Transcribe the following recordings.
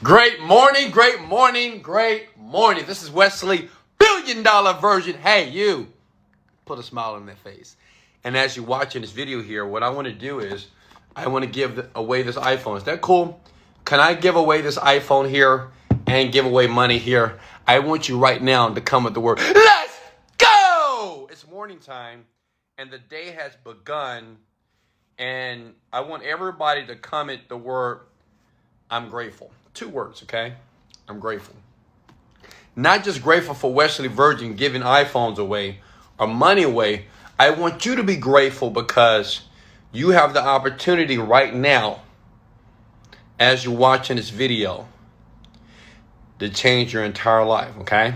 Great morning, great morning, great morning. This is Wesley, $1 billion version. Hey, you, put a smile on their face. And as you're watching this video here, what I want to do is I want to give away this iPhone. Is that cool? Can I give away this iPhone here and give away money here? I want you right now to come with the word, let's go! It's morning time and the day has begun. And I want everybody to comment the word, I'm grateful. 2 words, okay? I'm grateful. Not just grateful for Wesley Virgin giving iPhones away or money away. I want you to be grateful because you have the opportunity right now, as you're watching this video, to change your entire life, okay?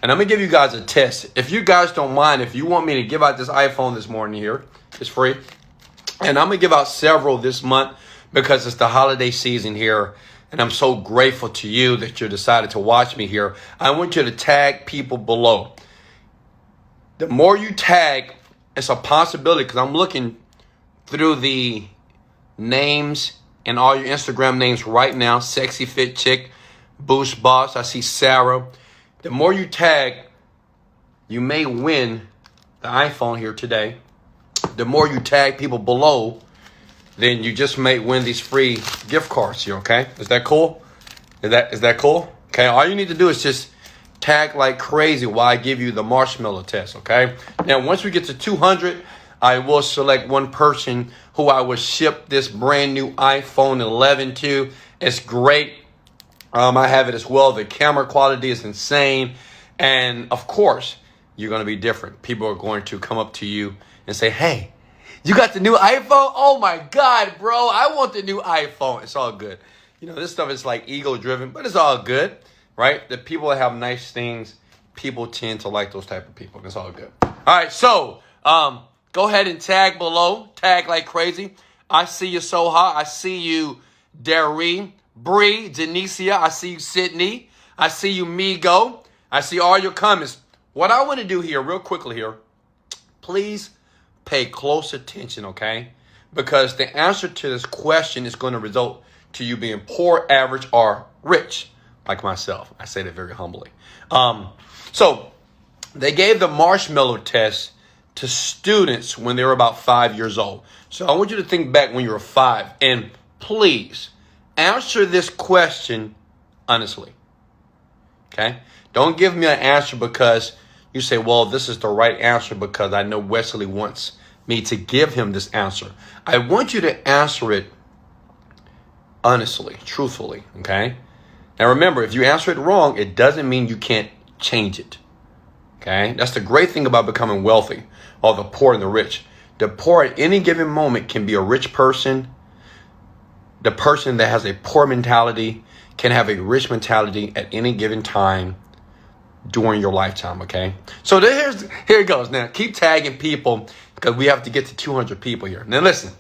And I'm going to give you guys a test. If you guys don't mind, if you want me to give out this iPhone this morning here, it's free. And I'm going to give out several this month because it's the holiday season here. And I'm so grateful to you that you decided to watch me here. I want you to tag people below. The more you tag, it's a possibility because I'm looking through the names and all your Instagram names right now. Sexy Fit Chick, Boost Boss. I see Sarah. The more you tag, you may win the iPhone here today. The more you tag people below, then you just may win these free gift cards here, okay? Is that cool? Is that cool? Okay, all you need to do is just tag like crazy while I give you the marshmallow test, okay? Now, once we get to 200, I will select one person who I will ship this brand new iPhone 11 to. It's great. I have it as well. The camera quality is insane. And, of course, you're going to be different. People are going to come up to you and say, hey, you got the new iPhone? Oh my God, bro. I want the new iPhone. It's all good. You know, this stuff is like ego driven, but it's all good, right? The people that have nice things, people tend to like those type of people. It's all good. All right, so go ahead and tag below. Tag like crazy. I see you, Soha. I see you, Daree, Bree, Denicia. I see you, Sydney. I see you, Migo. I see all your comments. What I want to do here real quickly here, please pay close attention, okay? Because the answer to this question is going to result to you being poor, average, or rich, like myself. I say that very humbly. So they gave the marshmallow test to students when they were about 5 years old. So I want you to think back when you were 5, and please answer this question honestly, okay? Don't give me an answer because you say, well, this is the right answer because I know Wesley wants me to give him this answer. I want you to answer it honestly, truthfully, okay? Now remember, if you answer it wrong, it doesn't mean you can't change it, okay? That's the great thing about becoming wealthy, or the poor and the rich. The poor at any given moment can be a rich person. The person that has a poor mentality can have a rich mentality at any given time during your lifetime, okay? So here it goes. Now, keep tagging people because we have to get to 200 people here. Now, listen.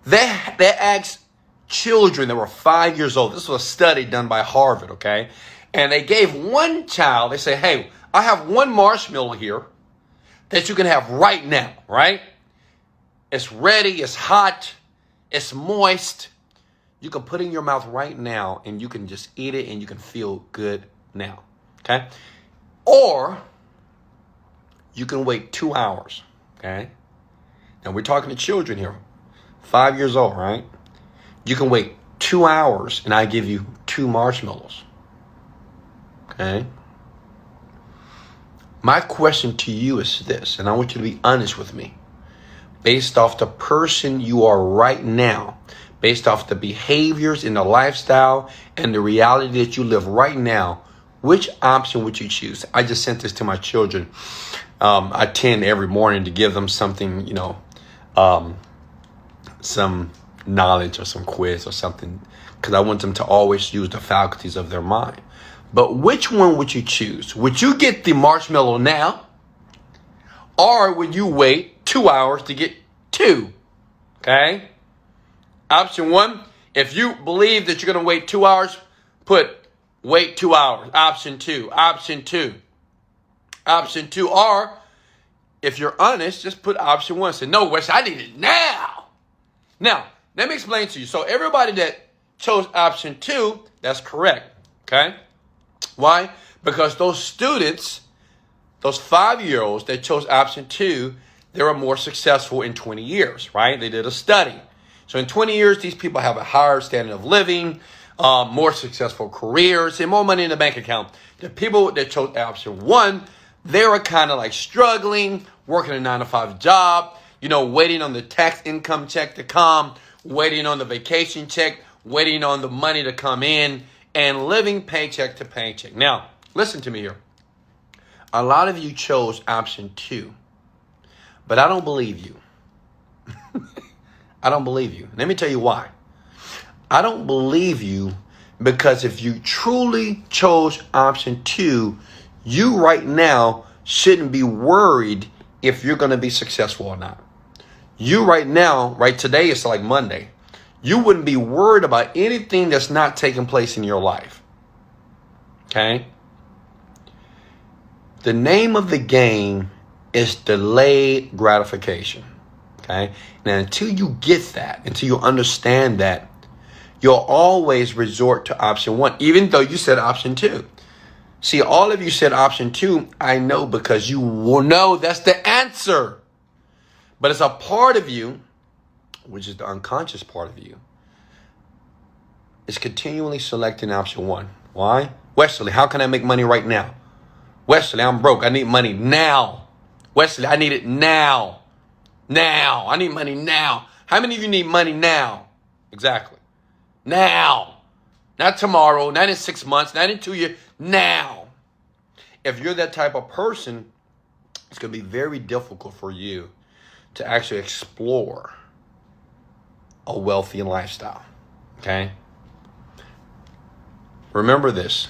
They asked children that were 5 years old. This was a study done by Harvard, okay? And they gave one child, they say, hey, I have one marshmallow here that you can have right now, right? It's ready, it's hot, it's moist. You can put it in your mouth right now and you can just eat it and you can feel good now, okay? Or you can wait 2 hours, okay? Now we're talking to children here, 5 years old, right? You can wait 2 hours and I give you 2 marshmallows, okay? My question to you is this, and I want you to be honest with me. Based off the person you are right now, based off the behaviors and the lifestyle and the reality that you live right now, which option would you choose? I just sent this to my children. I tend every morning to give them something, you know, some knowledge or some quiz or something, because I want them to always use the faculties of their mind. But which one would you choose? Would you get the marshmallow now? Or would you wait 2 hours to get 2? Okay? Option 1, if you believe that you're going to wait 2 hours, put wait 2 hours. Option 2. Option 2. Option 2. Or if you're honest, just put option 1. Say, no, Wes, I need it now. Now, let me explain to you. So everybody that chose option 2, that's correct. Okay? Why? Because those students, those 5-year-olds that chose option 2, they were more successful in 20 years, right? They did a study. So in 20 years, these people have a higher standard of living, more successful careers, and more money in the bank account. The people that chose option 1, they were kind of like struggling, working a 9-to-5 job, waiting on the tax income check to come, waiting on the vacation check, waiting on the money to come in, and living paycheck to paycheck. Now, listen to me here. A lot of you chose option 2, but I don't believe you. I don't believe you. Let me tell you why. I don't believe you because if you truly chose option 2, you right now shouldn't be worried if you're going to be successful or not. You right now, right today, it's like Monday. You wouldn't be worried about anything that's not taking place in your life. Okay? The name of the game is delayed gratification. Okay? Now, until you get that, until you understand that, you'll always resort to option 1, even though you said option 2. See, all of you said option 2, I know, because you will know that's the answer. But it's a part of you, which is the unconscious part of you, is continually selecting option 1. Why? Wesley, how can I make money right now? Wesley, I'm broke. I need money now. Wesley, I need it now. Now. I need money now. How many of you need money now? Exactly. Now. Not tomorrow, not in 6 months, not in 2 years. Now. If you're that type of person, it's going to be very difficult for you to actually explore a wealthy lifestyle. Okay? Remember this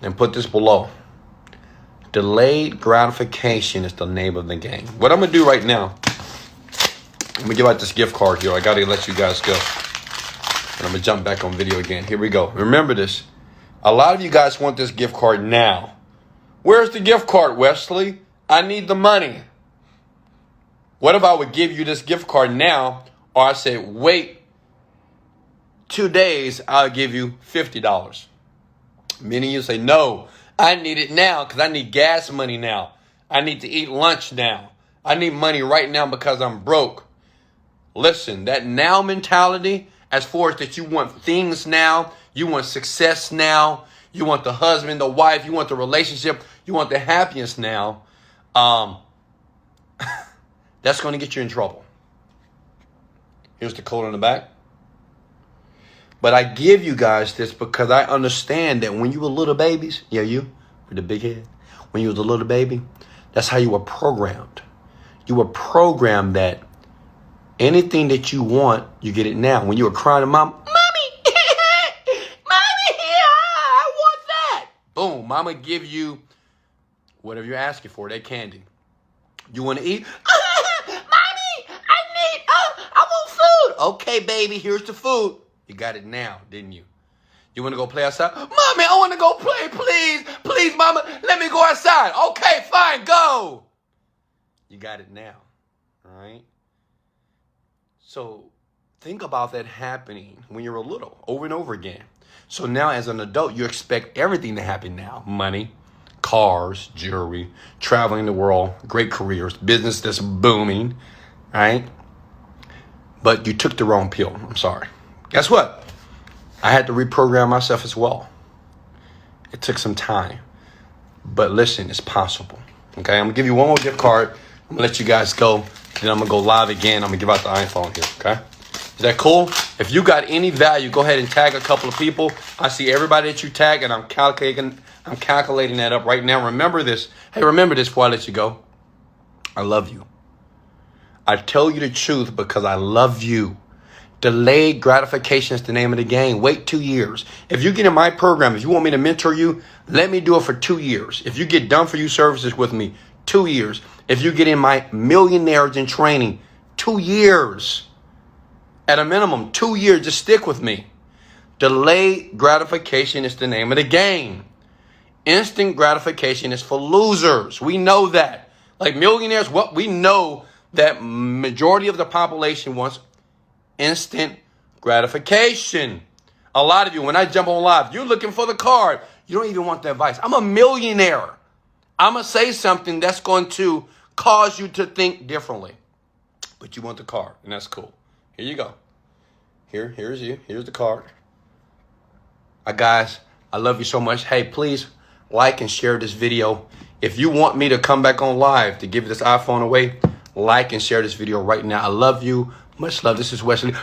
and put this below. Delayed gratification is the name of the game. What I'm going to do right now, I'm going to give out this gift card here. I got to let you guys go. And I'm going to jump back on video again. Here we go. Remember this. A lot of you guys want this gift card now. Where's the gift card, Wesley? I need the money. What if I would give you this gift card now, or I say, wait 2 days, I'll give you $50. Many of you say, no, I need it now because I need gas money now. I need to eat lunch now. I need money right now because I'm broke. Listen, that now mentality, as far as that you want things now, you want success now, you want the husband, the wife, you want the relationship, you want the happiness now, that's going to get you in trouble. Here's the code on the back. But I give you guys this because I understand that when you were little babies, yeah, you with the big head, when you was a little baby, that's how you were programmed. You were programmed that anything that you want, you get it now. When you were crying to mom, Mommy, Mommy, I want that. Boom, mama give you whatever you're asking for, that candy. You want to eat? Mommy, I want food. Okay, baby, here's the food. You got it now, didn't you? You want to go play outside? Mommy, I want to go play, please. Please, mama, let me go outside. Okay, fine, go. You got it now, all right? So think about that happening when you were little, over and over again. So now as an adult, you expect everything to happen now. Money, cars, jewelry, traveling the world, great careers, business that's booming, right? But you took the wrong pill. I'm sorry. Guess what? I had to reprogram myself as well. It took some time. But listen, it's possible. Okay, I'm going to give you one more gift card. I'm going to let you guys go. Then I'm going to go live again. I'm going to give out the iPhone here, okay? Is that cool? If you got any value, go ahead and tag a couple of people. I see everybody that you tag, and I'm calculating that up right now. Remember this. Hey, remember this before I let you go. I love you. I tell you the truth because I love you. Delayed gratification is the name of the game. Wait 2 years. If you get in my program, if you want me to mentor you, let me do it for 2 years. If you get done for you services with me, 2 years. If you get in my millionaires in training, 2 years. At a minimum, 2 years. Just stick with me. Delayed gratification is the name of the game. Instant gratification is for losers. We know that. Like millionaires, what we know that majority of the population wants instant gratification. A lot of you, when I jump on live, you're looking for the card. You don't even want the advice. I'm a millionaire. I'm going to say something that's going to cause you to think differently. But you want the card, and that's cool. Here you go. Here's you. Here's the card. Guys, I love you so much. Hey, please like and share this video. If you want me to come back on live to give this iPhone away, like and share this video right now. I love you. Much love. This is Wesley.